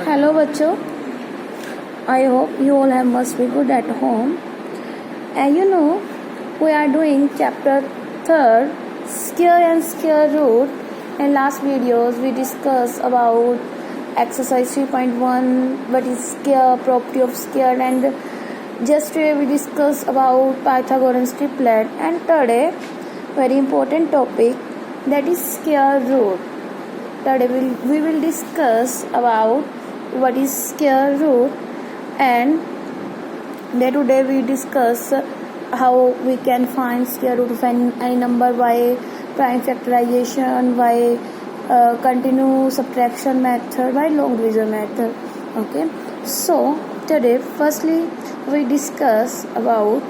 Hello बच्चों, I hope you all have must be good at home. And you know, we are doing chapter 3rd, square and square root. In last videos, we discussed about exercise 3.1, what is square, property of square, and just today we discussed about Pythagorean triplet. And today, very important topic, that is square root. Today we will discuss about what is square root, and today we discuss how we can find square root of any number by prime factorization, by continuous subtraction method, by long division method. Okay, so today firstly we discuss about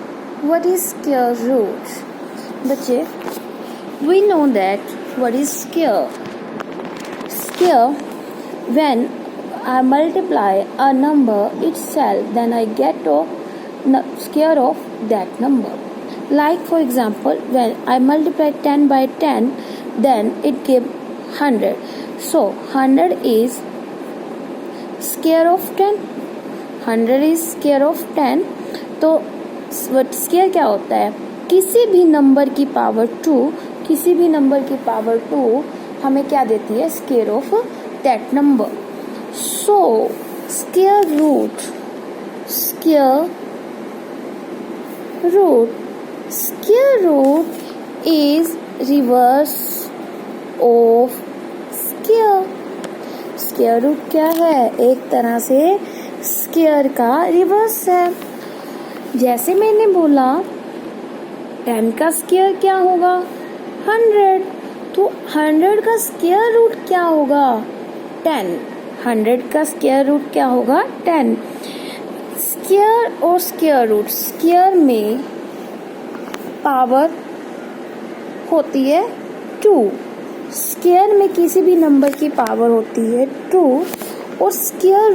what is square root. बच्चे, we know that what is square. Square, when I multiply a number itself, then I get a square of that number. Like for example, when I multiply 10 by 10, then it gives 100. So 100 is square of 10. 100 is square of 10. तो square क्या होता है? किसी भी number की power 2 हमें क्या देती है? Square of that number. So square root is reverse of square. Square root क्या है? एक तरह से स्क्वायर का रिवर्स है. जैसे मैंने बोला 10 का स्क्वायर क्या होगा? 100. तो 100 का स्क्वायर रूट क्या होगा? 10. 100 का स्क्वायर रूट क्या होगा? 10. स्क्वायर और स्क्वायर रूट, स्क्वायर में पावर होती है 2. स्क्वायर में किसी भी नंबर की पावर होती है 2, और स्क्वायर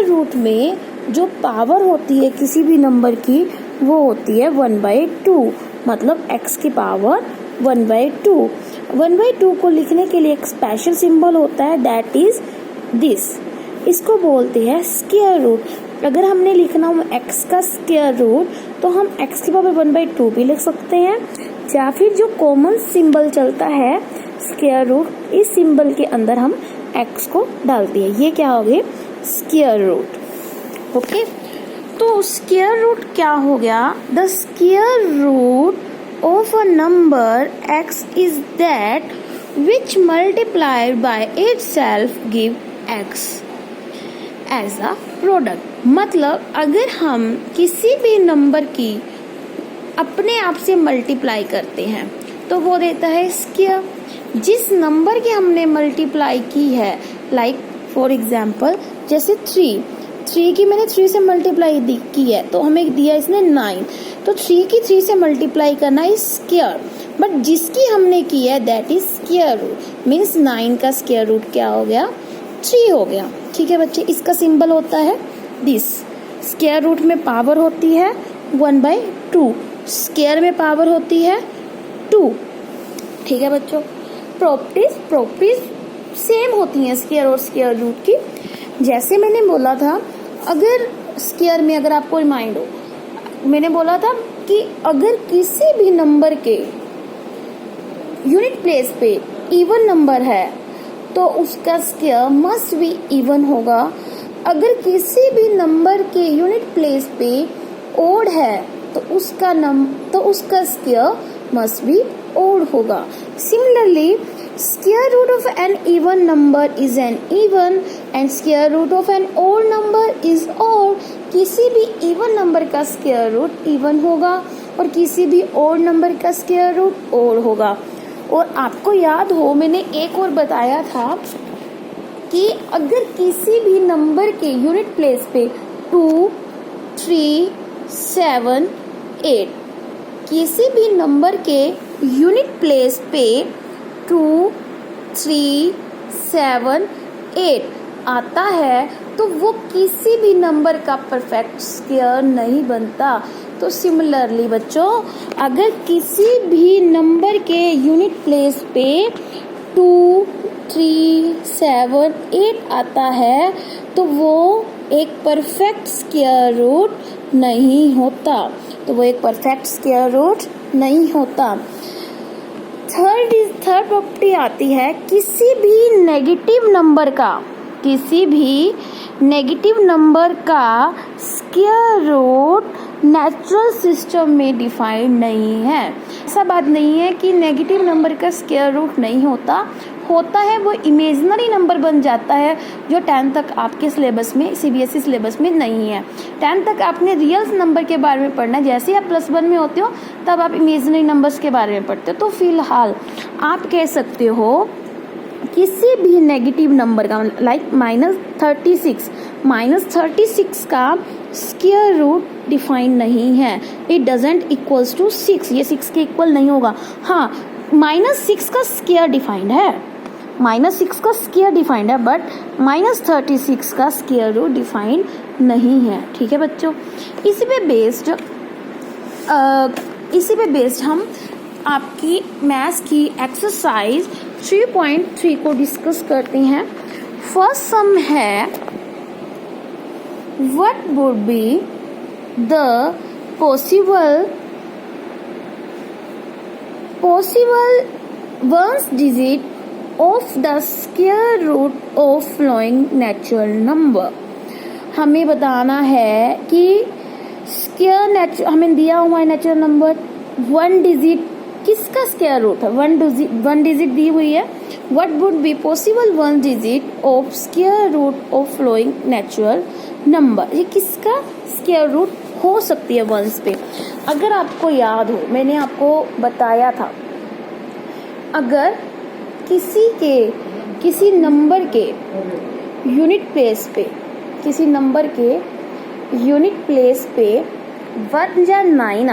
रूट में जो पावर होती है किसी भी नंबर की वो होती है 1/2. मतलब x की पावर 1/2. 1/2 को लिखने के लिए एक स्पेशल सिंबल होता है, दैट इज दिस. इसको बोलते हैं स्क्वायर रूट. अगर हमने लिखना हो x का स्क्वायर रूट तो हम x की पावर 1/2 भी लिख सकते हैं, या फिर जो कॉमन सिंबल चलता है स्क्वायर रूट, इस सिंबल के अंदर हम x को डालते हैं. ये क्या हो गया? Square root. ओके, तो स्क्वायर रूट क्या हो गया? The square root of a number x is that which multiplied by itself give x as a product. मतलब अगर हम किसी भी नंबर की अपने आप से मल्टीप्लाई करते हैं तो वो देता है स्क्वायर. जिस नंबर की हमने मल्टीप्लाई की है, लाइक फॉर एग्जाम्पल जैसे 3 की मैंने 3 से मल्टीप्लाई की है तो हमें दिया इसने 9. तो 3 की 3 से मल्टीप्लाई करना इज स्क्वायर, बट जिसकी हमने की है that is square root. Means 9 का स्क्वायर रूट क्या हो गया? 3 हो गया. ठीक है बच्चे, इसका सिंबल होता है दिस. स्क्वायर रूट में पावर होती है 1/2, स्क्वायर में पावर होती है 2. ठीक है बच्चों, प्रॉपर्टीज सेम होती हैं स्क्वायर और स्क्वायर रूट की. जैसे मैंने बोला था, अगर स्क्वायर में, अगर आपको रिमाइंड हो, मैंने बोला था कि अगर किसी भी नंबर के यूनिट प्लेस पे इवन नंबर है तो उसका स्क्वायर मस्ट बी इवन होगा. अगर किसी भी नंबर के यूनिट प्लेस पे ओड है तो उसका स्क्वायर मस्ट बी ओड होगा. Similarly square root of an even number is an even and square root of an odd number is odd. किसी भी even नंबर का square root even होगा और किसी भी odd नंबर का square root odd होगा. और आपको याद हो, मैंने एक और बताया था कि अगर किसी भी नंबर के यूनिट प्लेस पे 2, 3, 7, 8, किसी भी नंबर के यूनिट प्लेस पे 2, 3, 7, 8 आता है तो वो किसी भी नंबर का परफेक्ट स्क्वायर नहीं बनता. तो सिमिलरली बच्चों, अगर किसी भी नंबर के यूनिट प्लेस पे 2, 3, 7, 8 आता है तो वो एक परफेक्ट स्क्वायर रूट नहीं होता, नहीं होता। थर्ड प्रॉपर्टी आती है किसी भी नेगेटिव नंबर का स्क्वायर रूट नेचुरल सिस्टम में डिफाइंड नहीं है। ऐसा बात नहीं है कि नेगेटिव नंबर का स्क्वायर रूट नहीं होता है, वो इमेजिनरी नंबर बन जाता है जो 10 तक आपके सिलेबस में, सीबीएसई सिलेबस में नहीं है। 10 तक आपने रियल नंबर के बारे में पढ़ना है, जैसे ही आप +1 में होते हो तब आप इमेजिनरी नंबर्स के बारे में पढ़ते हो। तो फिलहाल आप कह सकते हो किसी भी नेगेटिव नंबर का, लाइक -36 का स्क्वायर रूट डिफाइन नहीं है, इट डजंट इक्वल्स टू 6, ये 6 के इक्वल नहीं होगा। हाँ, -6 का स्क्वायर डिफाइंड है, बट -36 का स्क्वायर रूट डिफाइंड नहीं है। ठीक है बच्चों, इसी पे बेस्ड हम आपकी मैथ्स की एक्सरसाइज 3.3 को डिस्कस करते हैं। फर्स्ट सम है, what would be the possible ones digit of the square root of following natural number. हमें बताना है कि हमें दिया हुआ है नेचुरल नंबर, 1 डिजिट किसका स्क्वायर रूट है, 1 डिजिट दी हुई है। What would be possible 1 digit of square root of following natural number, ये किसका स्क्वायर रूट हो सकती है वंस पे। अगर आपको याद हो, मैंने आपको बताया था, अगर किसी नंबर के यूनिट प्लेस पे 1 या 9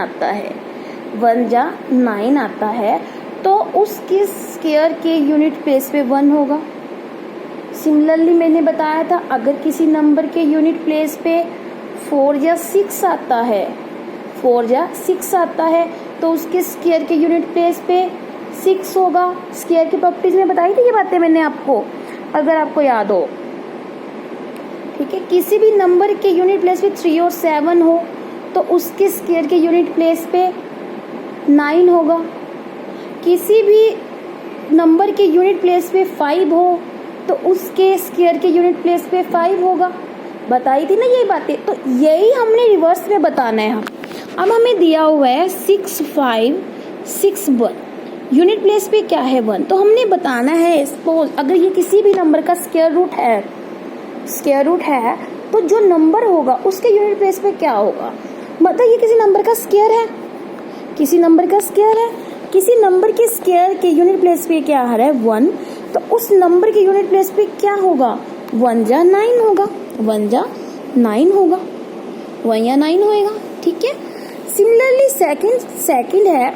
आता है, तो उसके स्क्वायर के यूनिट प्लेस पे 1 होगा। सिमिलरली मैंने बताया था, अगर किसी नंबर के यूनिट प्लेस पे 4 या 6 आता है तो उसके स्क्वायर के यूनिट प्लेस पे 6 होगा। स्क्वायर की प्रॉपर्टीज में बताई थी ये बातें मैंने आपको, अगर आपको याद हो। ठीक है, किसी भी नंबर के यूनिट प्लेस पे 3 और 7 हो तो उसके स्क्वायर के यूनिट प्लेस पे 9 होगा। किसी भी नंबर के यूनिट प्लेस पे 5 हो तो उसके स्क्वायर के यूनिट प्लेस पे 5 होगा। बताई थी ना ये बातें, तो यही हमने रिवर्स में बताना है। अब हमें दिया हुआ है 6, 5, 6, 1, यूनिट प्लेस पे क्या है 1, तो हमने बताना है सपोज अगर ये किसी भी नंबर का स्क्वायर रूट है तो जो नंबर होगा उसके यूनिट प्लेस पे क्या होगा। मतलब ये किसी नंबर का स्क्वायर है, किसी नंबर के स्क्वायर के यूनिट प्लेस पे क्या है 1, तो उस नंबर के यूनिट प्लेस पे क्या होगा 1 या 9 होगा। 1 या 9 होएगा। ठीक है, सिमिलरली सेकंड है,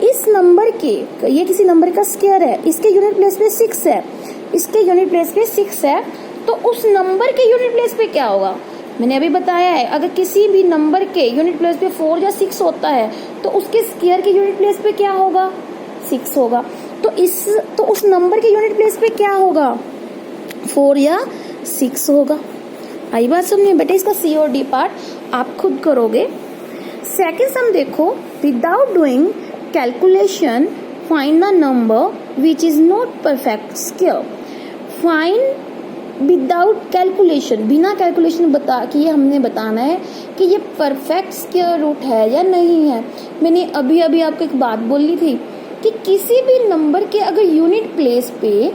इस नंबर के, ये किसी नंबर का स्क्वायर है, इसके यूनिट प्लेस पे 6 है, तो उस नंबर के यूनिट प्लेस पे क्या होगा। मैंने अभी बताया है, अगर किसी भी नंबर के यूनिट प्लेस पे 4 या 6 होता है तो उसके स्क्वायर के यूनिट प्लेस पे क्या होगा 6 होगा। तो उस नंबर के यूनिट प्लेस पे क्या होगा 4 या 6 होगा। आई बात समझे बेटे, इसका सी और डी पार्ट आप खुद करोगे। सेकंड सम देखो, without doing calculation find the number which is not perfect square. Find without calculation, बिना कैलकुलेशन किए हमने बताना है कि ये परफेक्ट स्क्वायर रूट है या नहीं है। मैंने अभी आपको एक बात बोली थी कि किसी भी नंबर के अगर यूनिट प्लेस पे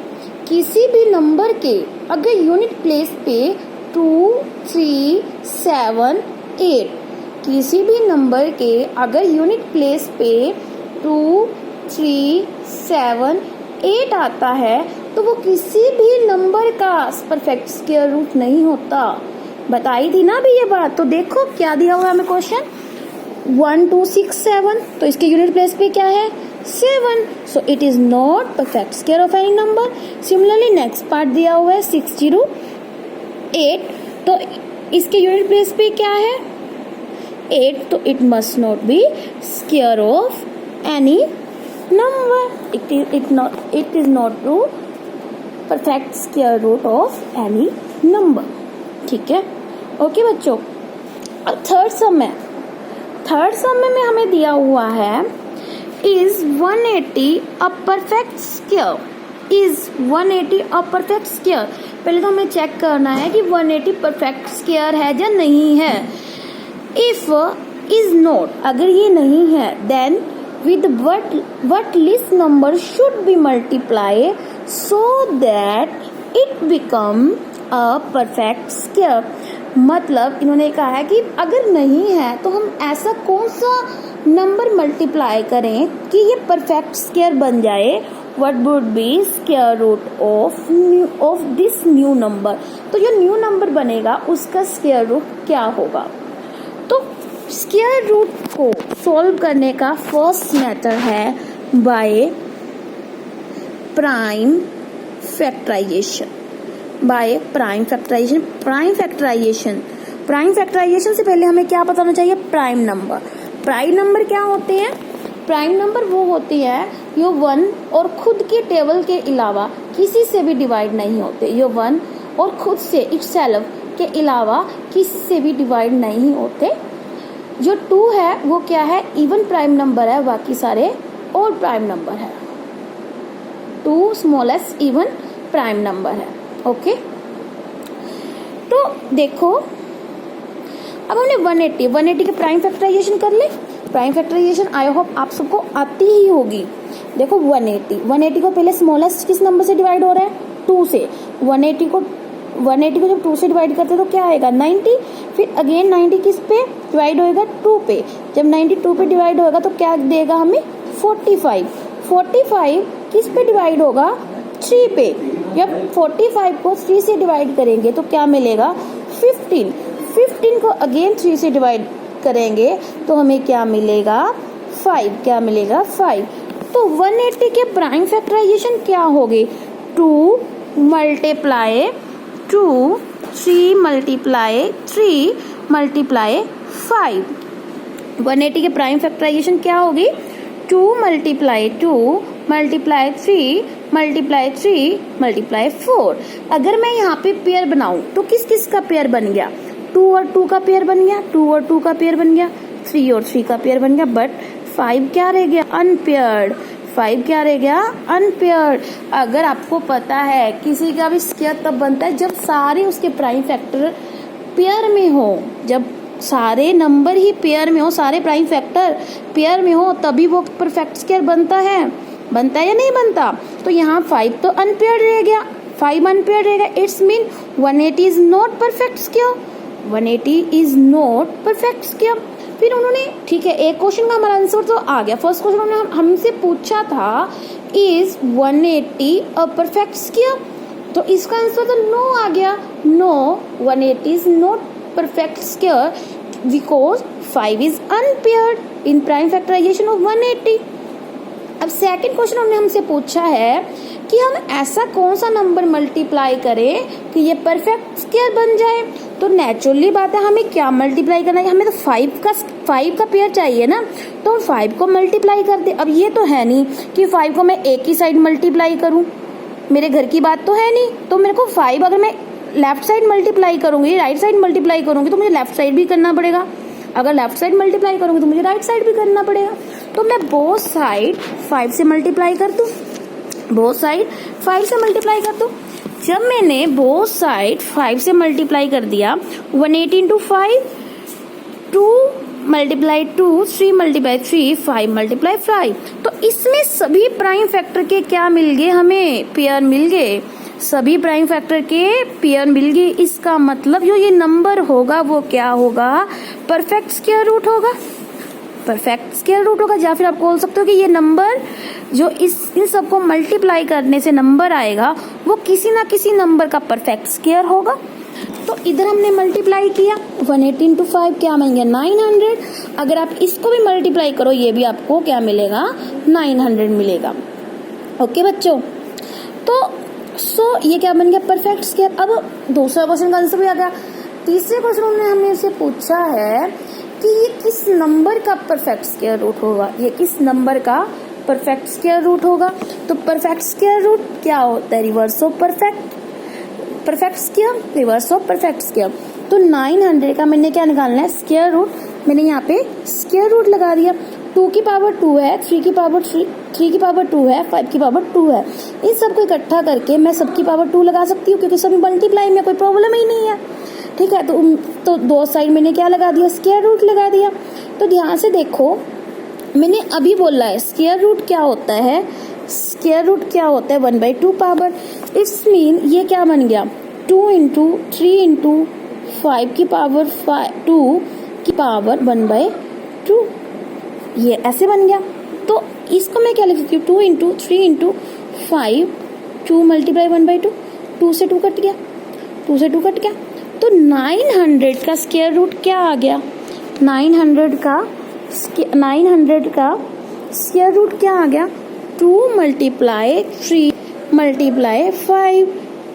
2, 3, 7, 8, किसी भी नंबर के अगर यूनिट प्लेस पे 2, 3, 7, 8 आता है तो वो किसी भी नंबर का परफेक्ट स्क्वायर रूट नहीं होता। बताई थी ना अभी ये बात। तो देखो क्या दिया हुआ है हमें क्वेश्चन, 1, 2, 6, 7, तो इसके यूनिट प्लेस पे क्या है 7, so it is not perfect square of any number. Similarly next part दिया हुआ है 6, 0, 8, तो इसके यूनिट प्लेस पे क्या है 8, तो it must not be square of any number. It is not true perfect square root of any number. ठीक है, ओके बच्चों। अब थर्ड सम में हमें दिया हुआ है is 180 a perfect square? Is 180 a perfect square? पहले तो हमें चेक करना है कि 180 परफेक्ट स्क्वायर है या नहीं है। इफ इज नॉट, अगर ये नहीं है, then with what least number should be multiplied so that it become a perfect square? मतलब इन्होंने कहा है कि अगर नहीं है तो हम ऐसा कौन सा नंबर मल्टीप्लाई करें कि ये परफेक्ट स्क्वायर बन जाए। What would be square root of this new number? तो जो न्यू नंबर बनेगा उसका स्क्वायर रूट क्या होगा। तो स्क्वायर रूट को सॉल्व करने का फर्स्ट मेथड है by prime factorisation. Prime factorisation से पहले हमें क्या पता होना चाहिए? Prime number. प्राइम नंबर क्या होते हैं? प्राइम नंबर वो होती है जो 1 और खुद के टेबल के अलावा किसी से भी डिवाइड नहीं होते। ये 1 और खुद से इटसेल्फ के अलावा किसी से भी डिवाइड नहीं होते। जो 2 है वो क्या है? इवन प्राइम नंबर है, बाकी सारे ऑड प्राइम नंबर है। 2 स्मॉलेस्ट इवन प्राइम नंबर है। ओके, तो देखो अब हमने 180 के प्राइम फैक्टराइजेशन कर ले। प्राइम फैक्टराइजेशन आई होप आप सबको आती ही होगी। देखो 180 को पहले स्मॉलेस्ट किस नंबर से डिवाइड हो रहा है? 2 से। 180 को जब 2 से डिवाइड करते हैं तो क्या आएगा? 90। फिर अगेन 90 किस पे डिवाइड होएगा? 2 पे। जब 90 2 पे डिवाइड होएगा तो क्या देगा हमें? 45। 45 किस पे डिवाइड होगा? 3 पे। जब 45 को 3 से डिवाइड करेंगे तो क्या मिलेगा? 15। 15 को अगेन 3 से डिवाइड करेंगे तो हमें क्या मिलेगा? 5। क्या मिलेगा? 5। तो 180 के प्राइम फैक्टराइजेशन क्या होगी? 2 मल्टीप्लाई 2, 3 मल्टीप्लाई 3 मल्टीप्लाई 5। 180 के प्राइम फैक्टराइजेशन क्या होगी? 2 मल्टीप्लाई 2 मल्टीप्लाई 3 मल्टीप्लाई 3 मल्टीप्लाई 4। अगर मैं यहाँ पे पेयर बनाऊं तो किस किस का पेयर बन गया? 2 और 2 का पेयर बन गया, 2 और 2 का पेयर बन गया, 3 और 3 का पेयर बन गया, बट 5 क्या रह गया? अनपेयर्ड। 5 क्या रह गया? अनपेयर्ड। अगर आपको पता है किसी का भी स्क्वायर तब बनता है जब सारे उसके प्राइम फैक्टर पेयर में हो, जब सारे नंबर ही पेयर में हो, सारे प्राइम फैक्टर पेयर में हो, तभी वो परफेक्ट स्क्वायर बनता है या नहीं बनता। तो यहाँ 5 तो अनपेयर्ड रह गया, 5 अनपेयर्ड रहेगा। It's mean 180 is not perfect square. 180 is not perfect square. फिर उन्होंने, ठीक है, एक क्वेश्चन का हमारा आंसर तो आ गया। फर्स्ट क्वेश्चन उन्होंने हमसे पूछा था इज 180 अ परफेक्ट स्क्वायर, तो इसका आंसर तो नो आ गया। No, 180 is not perfect square because 5 is unpaired in prime factorisation of 180। अब सेकंड क्वेश्चन उन्होंने हमसे पूछा है कि हम ऐसा कौन सा नंबर मल्टीप्लाई करें कि ये परफेक्ट स्क्वायर बन जाए। तो नेचुरली बात है, हमें क्या मल्टीप्लाई करना है? हमें तो 5 का पेयर चाहिए ना, तो 5 को मल्टीप्लाई कर दे। अब ये तो है नहीं कि 5 को मैं एक ही साइड मल्टीप्लाई करूं, मेरे घर की बात तो है नहीं। तो मेरे को 5 अगर मैं लेफ्ट साइड मल्टीप्लाई करूंगी, राइट साइड मल्टीप्लाई करूंगी, तो मुझे लेफ्ट साइड भी करना पड़ेगा। अगर लेफ्ट साइड मल्टीप्लाई करूंगी तो मुझे राइट साइड भी करना पड़ेगा। तो मैं बोथ साइड 5 से मल्टीप्लाई कर दूं, बोथ साइड 5 से मल्टीप्लाई कर दूं। जब मैंने बोथ साइड 5 से मल्टीप्लाई कर दिया, 180 इंटू 5, 2 मल्टीप्लाई 2, 3 मल्टीप्लाई 3, 5 मल्टीप्लाई 5। तो इसमें सभी प्राइम फैक्टर के क्या मिल गए? हमें पेयर मिल गए, सभी प्राइम फैक्टर के पेयर मिल गए। इसका मतलब जो ये नंबर होगा वो क्या होगा? परफेक्ट स्क्वायर रूट होगा। परफेक्ट स्क्वायर रूट होगा, या फिर आप बोल सकते हो कि ये नंबर जो इन सबको मल्टीप्लाई करने से नंबर आएगा वो किसी ना किसी नंबर का परफेक्ट स्क्वायर होगा। तो इधर हमने मल्टीप्लाई किया, 180 इंटू 5 क्या बन गया? 900। अगर आप इसको भी मल्टीप्लाई करो, ये भी आपको क्या मिलेगा? 900 मिलेगा। ओके बच्चों, तो ये क्या बन गया? Perfect square. अब दूसरा क्वेश्चन का आंसर भी आ गया। तीसरे क्वेश्चन में हमने इसे पूछा है कि ये किस नंबर का परफेक्ट स्क्वायर रूट होगा? ये किस नंबर का परफेक्ट स्क्वायर रूट होगा। तो परफेक्ट स्क्वायर रूट क्या होता है? Reverse of perfect. Perfect square, reverse of perfect square. तो 900 का मैंने क्या निकालना है? Square root. मैंने यहाँ पे स्क्वायर रूट लगा दिया। 2 की पावर 2 है, 3 की पावर 3 की पावर 2 है, 5 की पावर 2 है। इन सबको इकट्ठा करके मैं सबकी पावर 2 लगा सकती हूँ, क्योंकि सभी मल्टीप्लाई में कोई प्रॉब्लम ही नहीं है। ठीक है, तो दो साइड मैंने क्या लगा दिया? स्क्वायर रूट लगा दिया। तो ध्यान से देखो, मैंने अभी बोला है स्क्वायर रूट क्या होता है? स्क्वायर रूट क्या होता है? 1/2 पावर। इट्स मीन ये क्या बन गया? 2 इंटू 3 इंटू 5 की पावर 2 की पावर 1/2, ये ऐसे बन गया। तो इसको मैं क्या लिख सकती हूँ? 2 इंटू 3 इंटू 5, 2 मल्टीप्लाई 1/2, 2 से 2 कट गया, 2 से 2 कट गया। तो 900 का स्क्वायर रूट क्या आ गया? 900 का स्क्वायर रूट क्या आ गया? 2 मल्टीप्लाई 3 मल्टीप्लाई 5,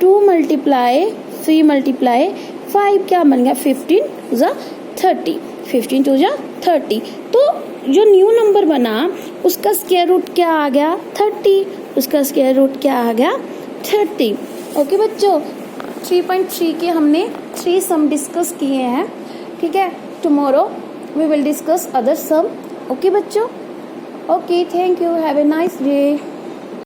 2 मल्टीप्लाई 3 मल्टीप्लाई 5 क्या बन गया? 15 × 30, 15 × 30। तो जो न्यू नंबर बना उसका स्क्वायर रूट क्या आ गया? 30। उसका स्क्वायर रूट क्या आ गया? 30। ओके बच्चों, 3.3 के हमने 3 सम डिस्कस किए हैं। ठीक है, tomorrow we will discuss other sum. Okay बच्चों, okay, thank you, have a nice day.